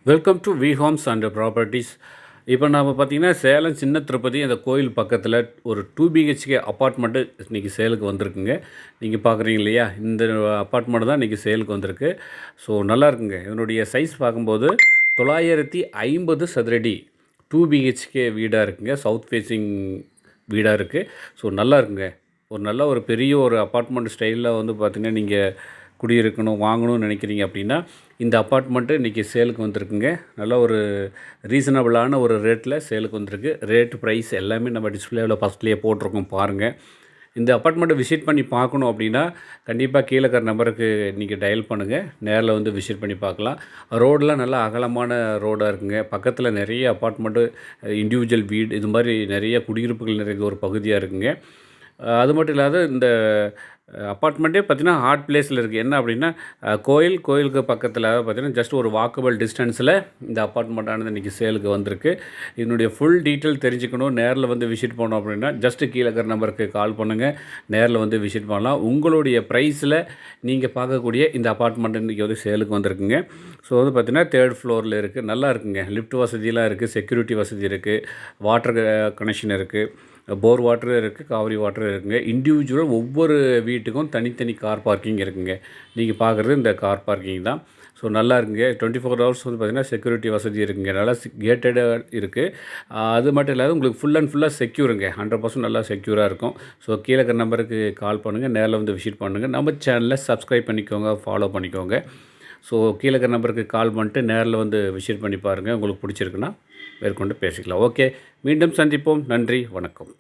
Welcome to V Homes and Properties. இப்போ நாம் பார்த்திங்கன்னா சேலம் சின்ன திருப்பதி அந்த கோயில் பக்கத்தில் ஒரு 2 பிஹெச்கே அப்பார்ட்மெண்ட்டு இன்றைக்கி சேலுக்கு வந்திருக்குங்க. நீங்கள் பார்க்குறீங்க இல்லையா, இந்த அப்பார்ட்மெண்ட் தான் இன்றைக்கி சேலுக்கு வந்திருக்கு. ஸோ நல்லா இருக்குங்க. இதனுடைய சைஸ் பார்க்கும்போது 950 சதுரடி 2 பிஹெச்கே வீடாக இருக்குங்க. சவுத் ஃபேஸிங் வீடாக இருக்குது. ஸோ நல்லா இருக்குங்க. ஒரு பெரிய ஒரு அப்பார்ட்மெண்ட் ஸ்டைலில் வந்து பார்த்திங்கன்னா நீங்கள் குடியிருக்கணும் வாங்கணும்னு நினைக்கிறீங்க அப்படின்னா இந்த அப்பார்ட்மெண்ட்டு இன்றைக்கி சேலுக்கு வந்திருக்குங்க. நல்ல ஒரு ரீசனபிளான ஒரு ரேட்டில் சேலுக்கு வந்திருக்கு. ரேட்டு ப்ரைஸ் எல்லாமே நம்ம டிஸ்பிளேவில் ஃபஸ்ட்லேயே போட்டிருக்கோம் பாருங்கள். இந்த அப்பார்ட்மெண்ட்டை விசிட் பண்ணி பார்க்கணும் அப்படின்னா கண்டிப்பாக கீழே இருக்கிற நம்பருக்கு நீங்கள் டயல் பண்ணுங்கள். நேரில் வந்து விசிட் பண்ணி பார்க்கலாம். ரோடெலாம் நல்லா அகலமான ரோடாக இருக்குங்க. பக்கத்தில் நிறைய அப்பார்ட்மெண்ட்டு, இண்டிவிஜுவல் வீடு, இது மாதிரி நிறைய குடியிருப்புகள் நிறைந்த ஒரு பகுதியாக இருக்குங்க. அது மட்டும் இல்லாத இந்த அப்பார்ட்மெண்ட்டே பார்த்திங்கன்னா ஹாட் பிளேஸில் இருக்குது. என்ன அப்படின்னா கோயிலுக்கு பக்கத்தில் பார்த்திங்கன்னா ஜஸ்ட் ஒரு வாக்கபிள் டிஸ்டன்ஸில் இந்த அப்பார்ட்மெண்ட்டானது இன்றைக்கி சேலுக்கு வந்திருக்கு. இதனுடைய ஃபுல் டீட்டெயில் தெரிஞ்சுக்கணும், நேரில் வந்து விசிட் பண்ணோம் அப்படின்னா ஜஸ்ட்டு கீழே இருக்கிற நம்பருக்கு கால் பண்ணுங்கள். நேரில் வந்து விசிட் பண்ணலாம். உங்களுடைய ப்ரைஸில் நீங்கள் பார்க்கக்கூடிய இந்த அப்பார்ட்மெண்ட் இன்றைக்கி வந்து சேலுக்கு வந்திருக்குங்க. ஸோ வந்து பார்த்திங்கன்னா 3rd ஃப்ளோரில் இருக்குது. நல்லா இருக்குங்க. லிஃப்ட் வசதியெலாம் இருக்குது, செக்யூரிட்டி வசதி இருக்குது, வாட்டர் கனெக்ஷன் இருக்குது, போர் வாட்டரும் இருக்குது, காவிரி வாட்டரும் இருக்குங்க. இண்டிவிஜுவல் ஒவ்வொரு வீட்டுக்கும் தனித்தனி கார் பார்க்கிங் இருக்குங்க. நீங்கள் பார்க்குறது இந்த கார் பார்க்கிங் தான். ஸோ நல்லா இருக்குங்க. 24 ஹவர்ஸ் வந்து பார்த்திங்கன்னா செக்யூரிட்டி வசதி இருக்குங்க. நல்லா கேட்டடாக இருக்குது. அது மட்டும் இல்லாத உங்களுக்கு ஃபுல் அண்ட் ஃபுல்லாக செக்யூருங்க. 100% நல்லா செக்யூராக இருக்கும். ஸோ கீழே இருக்கிற நம்பருக்கு கால் பண்ணுங்கள். நேரில் வந்து விசிட் பண்ணுங்கள். நம்ம சேனலை சப்ஸ்கிரைப் பண்ணிக்கோங்க, ஃபாலோ பண்ணிக்கோங்க. ஸோ கீழே இருக்கிற நம்பருக்கு கால் பண்ணிட்டு நேரில் வந்து விசிட் பண்ணி பாருங்கள். உங்களுக்கு பிடிச்சிருக்குன்னா மேற்கொண்டு பேசிக்கலாம். ஓகே, மீண்டும் சந்திப்போம். நன்றி, வணக்கம்.